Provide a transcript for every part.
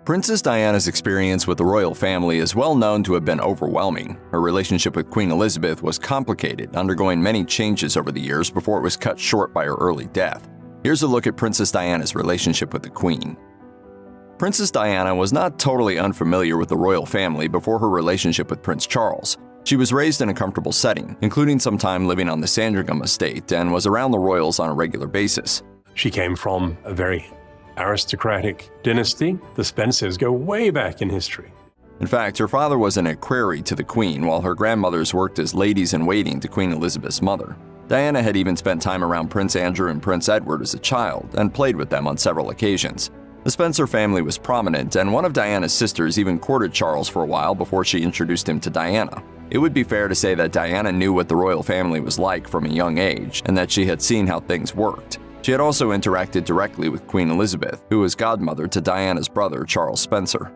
Princess Diana's experience with the royal family is well known to have been overwhelming. Her relationship with Queen Elizabeth was complicated, undergoing many changes over the years before it was cut short by her early death. Here's a look at Princess Diana's relationship with the Queen. Princess Diana was not totally unfamiliar with the royal family before her relationship with Prince Charles. She was raised in a comfortable setting, including some time living on the Sandringham estate, and was around the royals on a regular basis. She came from a very aristocratic dynasty. The Spencers go way back in history. In fact, her father was an equerry to the Queen, while her grandmothers worked as ladies-in-waiting to Queen Elizabeth's mother. Diana had even spent time around Prince Andrew and Prince Edward as a child, and played with them on several occasions. The Spencer family was prominent, and one of Diana's sisters even courted Charles for a while before she introduced him to Diana. It would be fair to say that Diana knew what the royal family was like from a young age, and that she had seen how things worked. She had also interacted directly with Queen Elizabeth, who was godmother to Diana's brother, Charles Spencer.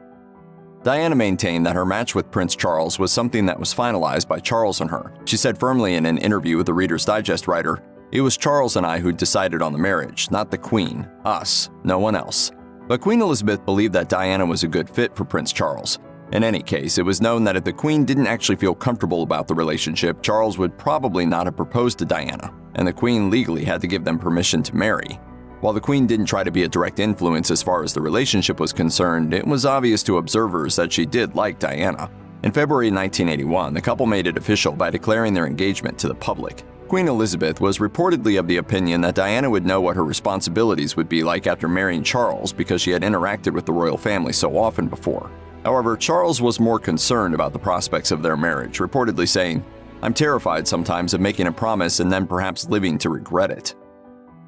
Diana maintained that her match with Prince Charles was something that was finalized by Charles and her. She said firmly in an interview with the Reader's Digest writer, "It was Charles and I who decided on the marriage, not the Queen. Us. No one else." But Queen Elizabeth believed that Diana was a good fit for Prince Charles. In any case, it was known that if the Queen didn't actually feel comfortable about the relationship, Charles would probably not have proposed to Diana, and the Queen legally had to give them permission to marry. While the Queen didn't try to be a direct influence as far as the relationship was concerned, it was obvious to observers that she did like Diana. In February 1981, the couple made it official by declaring their engagement to the public. Queen Elizabeth was reportedly of the opinion that Diana would know what her responsibilities would be like after marrying Charles because she had interacted with the royal family so often before. However, Charles was more concerned about the prospects of their marriage, reportedly saying, "I'm terrified sometimes of making a promise and then perhaps living to regret it."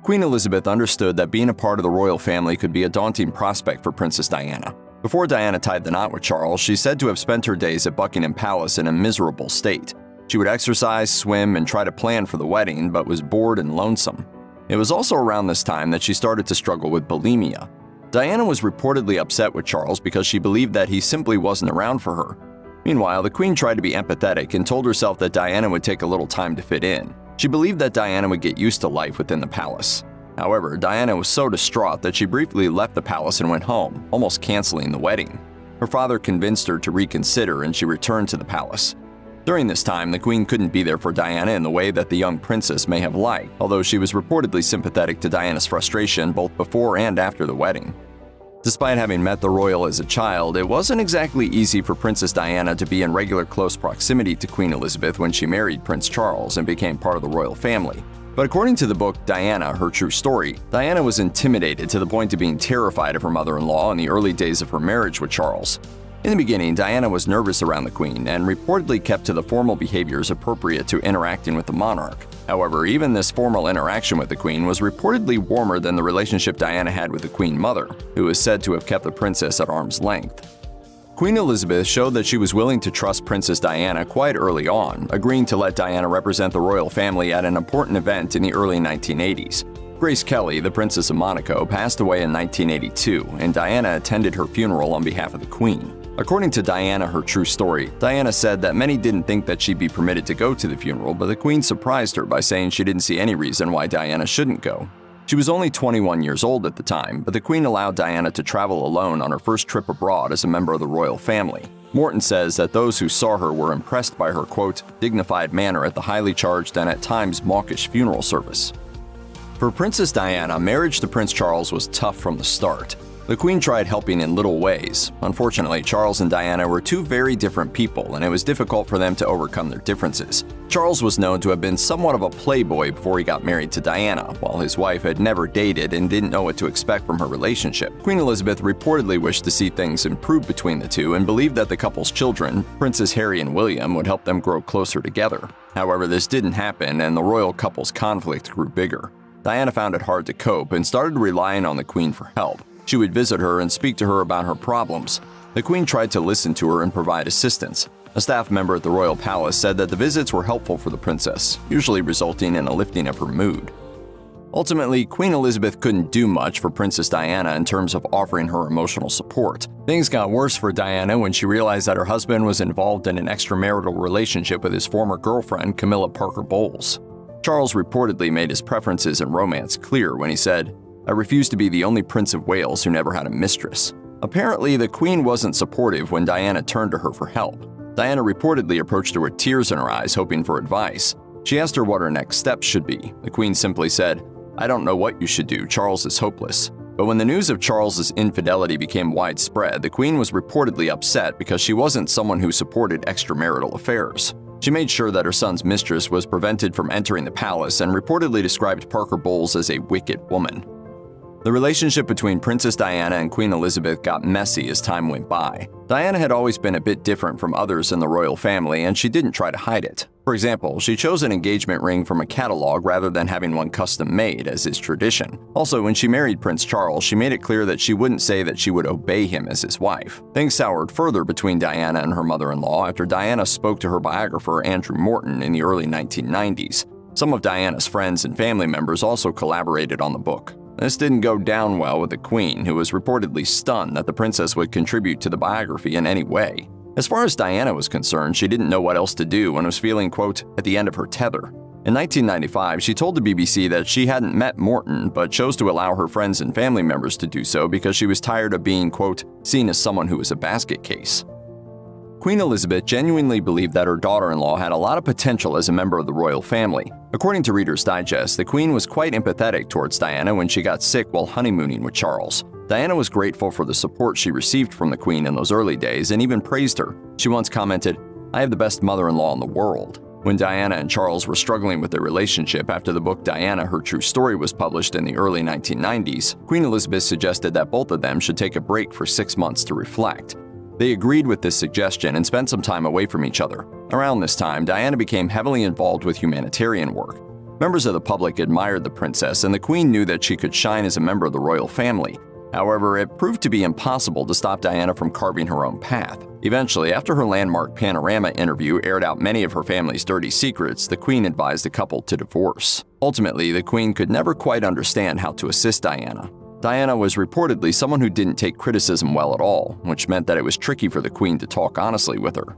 Queen Elizabeth understood that being a part of the royal family could be a daunting prospect for Princess Diana. Before Diana tied the knot with Charles, she said to have spent her days at Buckingham Palace in a miserable state. She would exercise, swim, and try to plan for the wedding, but was bored and lonesome. It was also around this time that she started to struggle with bulimia. Diana was reportedly upset with Charles because she believed that he simply wasn't around for her. Meanwhile, the Queen tried to be empathetic and told herself that Diana would take a little time to fit in. She believed that Diana would get used to life within the palace. However, Diana was so distraught that she briefly left the palace and went home, almost canceling the wedding. Her father convinced her to reconsider and she returned to the palace. During this time, the Queen couldn't be there for Diana in the way that the young princess may have liked, although she was reportedly sympathetic to Diana's frustration both before and after the wedding. Despite having met the royal as a child, it wasn't exactly easy for Princess Diana to be in regular close proximity to Queen Elizabeth when she married Prince Charles and became part of the royal family. But according to the book Diana, Her True Story, Diana was intimidated to the point of being terrified of her mother-in-law in the early days of her marriage with Charles. In the beginning, Diana was nervous around the Queen and reportedly kept to the formal behaviors appropriate to interacting with the monarch. However, even this formal interaction with the Queen was reportedly warmer than the relationship Diana had with the Queen Mother, who is said to have kept the princess at arm's length. Queen Elizabeth showed that she was willing to trust Princess Diana quite early on, agreeing to let Diana represent the royal family at an important event in the early 1980s. Grace Kelly, the Princess of Monaco, passed away in 1982, and Diana attended her funeral on behalf of the Queen. According to Diana, Her True Story, Diana said that many didn't think that she'd be permitted to go to the funeral, but the Queen surprised her by saying she didn't see any reason why Diana shouldn't go. She was only 21 years old at the time, but the Queen allowed Diana to travel alone on her first trip abroad as a member of the royal family. Morton says that those who saw her were impressed by her, quote, dignified manner at the highly charged and at times mawkish funeral service. For Princess Diana, marriage to Prince Charles was tough from the start. The Queen tried helping in little ways. Unfortunately, Charles and Diana were two very different people, and it was difficult for them to overcome their differences. Charles was known to have been somewhat of a playboy before he got married to Diana, while his wife had never dated and didn't know what to expect from her relationship. Queen Elizabeth reportedly wished to see things improve between the two and believed that the couple's children, Princes Harry and William, would help them grow closer together. However, this didn't happen, and the royal couple's conflict grew bigger. Diana found it hard to cope and started relying on the Queen for help. She would visit her and speak to her about her problems. The Queen tried to listen to her and provide assistance. A staff member at the royal palace said that the visits were helpful for the princess, usually resulting in a lifting of her mood. Ultimately, Queen Elizabeth couldn't do much for Princess Diana in terms of offering her emotional support. Things got worse for Diana when she realized that her husband was involved in an extramarital relationship with his former girlfriend, Camilla Parker Bowles. Charles reportedly made his preferences in romance clear when he said, "I refuse to be the only Prince of Wales who never had a mistress." Apparently, the Queen wasn't supportive when Diana turned to her for help. Diana reportedly approached her with tears in her eyes, hoping for advice. She asked her what her next steps should be. The Queen simply said, "I don't know what you should do. Charles is hopeless." But when the news of Charles's infidelity became widespread, the Queen was reportedly upset because she wasn't someone who supported extramarital affairs. She made sure that her son's mistress was prevented from entering the palace and reportedly described Parker Bowles as a wicked woman. The relationship between Princess Diana and Queen Elizabeth got messy as time went by. Diana had always been a bit different from others in the royal family, and she didn't try to hide it. For example, she chose an engagement ring from a catalog rather than having one custom-made, as is tradition. Also, when she married Prince Charles, she made it clear that she wouldn't say that she would obey him as his wife. Things soured further between Diana and her mother-in-law after Diana spoke to her biographer Andrew Morton in the early 1990s. Some of Diana's friends and family members also collaborated on the book. This didn't go down well with the Queen, who was reportedly stunned that the princess would contribute to the biography in any way. As far as Diana was concerned, she didn't know what else to do and was feeling, quote, at the end of her tether. In 1995, she told the BBC that she hadn't met Morton, but chose to allow her friends and family members to do so because she was tired of being, quote, seen as someone who was a basket case. Queen Elizabeth genuinely believed that her daughter-in-law had a lot of potential as a member of the royal family. According to Reader's Digest, the Queen was quite empathetic towards Diana when she got sick while honeymooning with Charles. Diana was grateful for the support she received from the Queen in those early days and even praised her. She once commented, "I have the best mother-in-law in the world." When Diana and Charles were struggling with their relationship after the book Diana, Her True Story was published in the early 1990s, Queen Elizabeth suggested that both of them should take a break for 6 months to reflect. They agreed with this suggestion and spent some time away from each other. Around this time, Diana became heavily involved with humanitarian work. Members of the public admired the princess, and the Queen knew that she could shine as a member of the royal family. However, it proved to be impossible to stop Diana from carving her own path. Eventually, after her landmark Panorama interview aired out many of her family's dirty secrets, the Queen advised the couple to divorce. Ultimately, the Queen could never quite understand how to assist Diana. Diana was reportedly someone who didn't take criticism well at all, which meant that it was tricky for the Queen to talk honestly with her.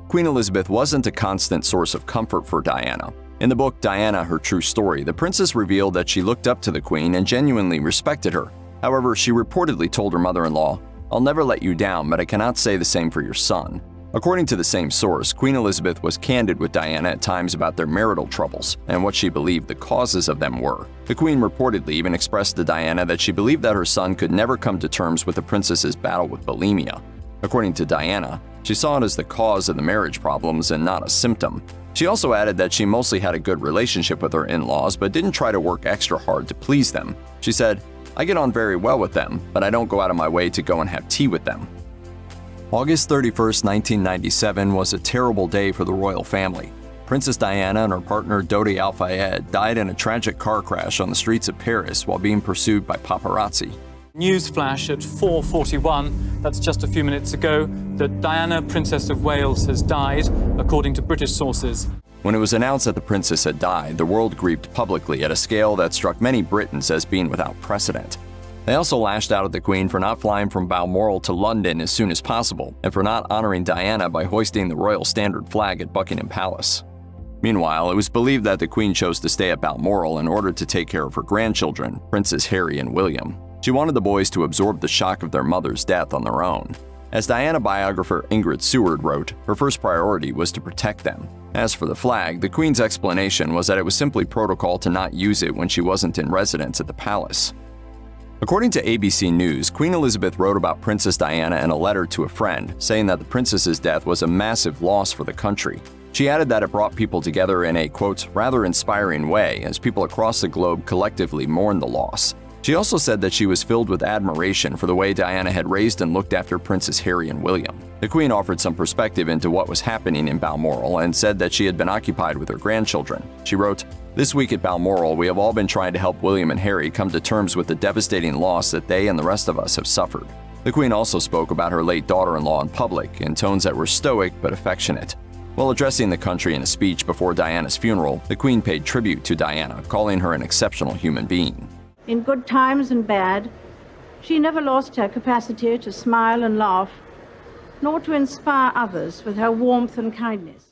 Queen Elizabeth wasn't a constant source of comfort for Diana. In the book Diana, Her True Story, the princess revealed that she looked up to the Queen and genuinely respected her. However, she reportedly told her mother-in-law, "I'll never let you down, but I cannot say the same for your son." According to the same source, Queen Elizabeth was candid with Diana at times about their marital troubles and what she believed the causes of them were. The Queen reportedly even expressed to Diana that she believed that her son could never come to terms with the princess's battle with bulimia. According to Diana, she saw it as the cause of the marriage problems and not a symptom. She also added that she mostly had a good relationship with her in-laws but didn't try to work extra hard to please them. She said, "I get on very well with them, but I don't go out of my way to go and have tea with them." August 31, 1997 was a terrible day for the royal family. Princess Diana and her partner Dodi Al-Fayed died in a tragic car crash on the streets of Paris while being pursued by paparazzi. News flash at 4:41, that's just a few minutes ago, that Diana, Princess of Wales, has died, according to British sources. When it was announced that the princess had died, the world grieved publicly at a scale that struck many Britons as being without precedent. They also lashed out at the Queen for not flying from Balmoral to London as soon as possible, and for not honoring Diana by hoisting the royal standard flag at Buckingham Palace. Meanwhile, it was believed that the Queen chose to stay at Balmoral in order to take care of her grandchildren, Princes Harry and William. She wanted the boys to absorb the shock of their mother's death on their own. As Diana biographer Ingrid Seward wrote, her first priority was to protect them. As for the flag, the Queen's explanation was that it was simply protocol to not use it when she wasn't in residence at the palace. According to ABC News, Queen Elizabeth wrote about Princess Diana in a letter to a friend, saying that the princess's death was a massive loss for the country. She added that it brought people together in a, quote, rather inspiring way as people across the globe collectively mourned the loss. She also said that she was filled with admiration for the way Diana had raised and looked after Princes Harry and William. The Queen offered some perspective into what was happening in Balmoral and said that she had been occupied with her grandchildren. She wrote, "This week at Balmoral, we have all been trying to help William and Harry come to terms with the devastating loss that they and the rest of us have suffered." The Queen also spoke about her late daughter-in-law in public in tones that were stoic but affectionate. While addressing the country in a speech before Diana's funeral, the Queen paid tribute to Diana, calling her an exceptional human being. In good times and bad, she never lost her capacity to smile and laugh, nor to inspire others with her warmth and kindness.